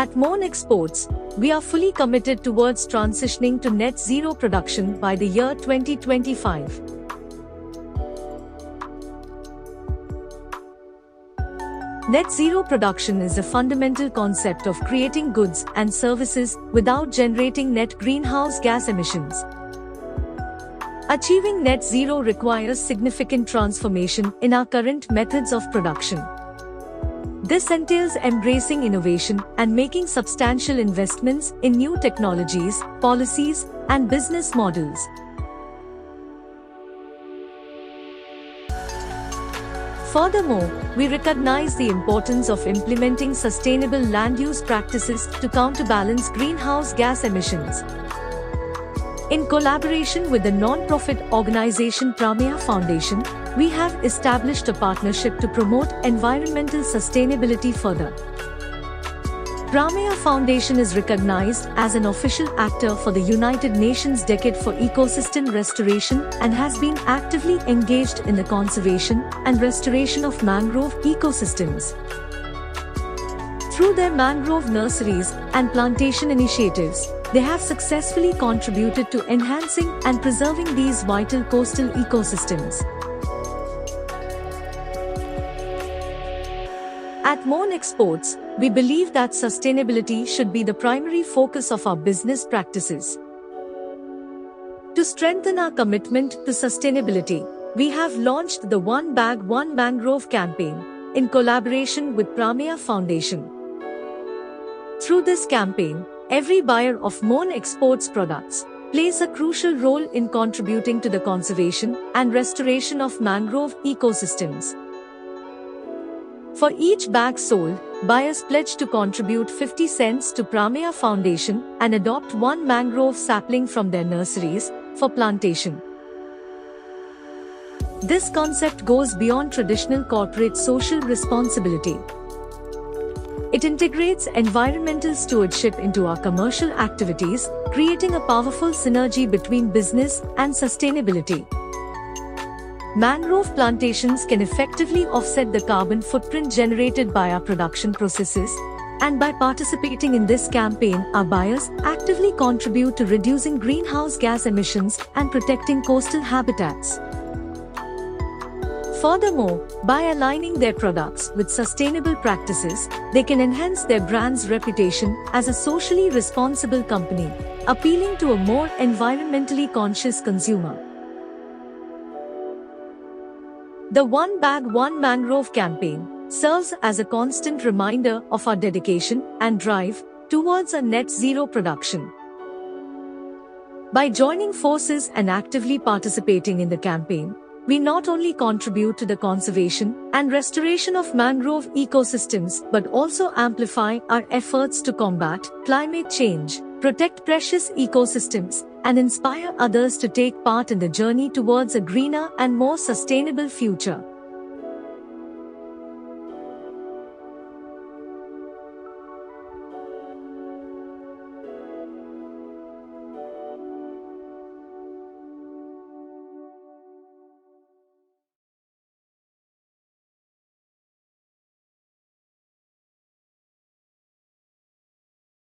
At Moon Exports, we are fully committed towards transitioning to net zero production by the year 2025. Net zero production is a fundamental concept of creating goods and services without generating net greenhouse gas emissions. Achieving net zero requires significant transformation in our current methods of production. This entails embracing innovation and making substantial investments in new technologies, policies, and business models. Furthermore, we recognize the importance of implementing sustainable land use practices to counterbalance greenhouse gas emissions. In collaboration with the non-profit organization Prameya Foundation, we have established a partnership to promote environmental sustainability further. Prameya Foundation is recognized as an official actor for the United Nations Decade for Ecosystem Restoration and has been actively engaged in the conservation and restoration of mangrove ecosystems. Through their mangrove nurseries and plantation initiatives, they have successfully contributed to enhancing and preserving these vital coastal ecosystems. At Moon Exports, we believe that sustainability should be the primary focus of our business practices. To strengthen our commitment to sustainability, we have launched the One Bag One Mangrove campaign in collaboration with Prameya Foundation. Through this campaign, every buyer of Moon Exports products plays a crucial role in contributing to the conservation and restoration of mangrove ecosystems. For each bag sold, buyers pledge to contribute 50 cents to Prameya Foundation and adopt one mangrove sapling from their nurseries for plantation. This concept goes beyond traditional corporate social responsibility. It integrates environmental stewardship into our commercial activities, creating a powerful synergy between business and sustainability. Mangrove plantations can effectively offset the carbon footprint generated by our production processes, and by participating in this campaign, our buyers actively contribute to reducing greenhouse gas emissions and protecting coastal habitats. Furthermore, by aligning their products with sustainable practices, they can enhance their brand's reputation as a socially responsible company, appealing to a more environmentally conscious consumer. The One Bag One Mangrove campaign serves as a constant reminder of our dedication and drive towards a net zero production. By joining forces and actively participating in the campaign, we not only contribute to the conservation and restoration of mangrove ecosystems but also amplify our efforts to combat climate change, protect precious ecosystems, and inspire others to take part in the journey towards a greener and more sustainable future.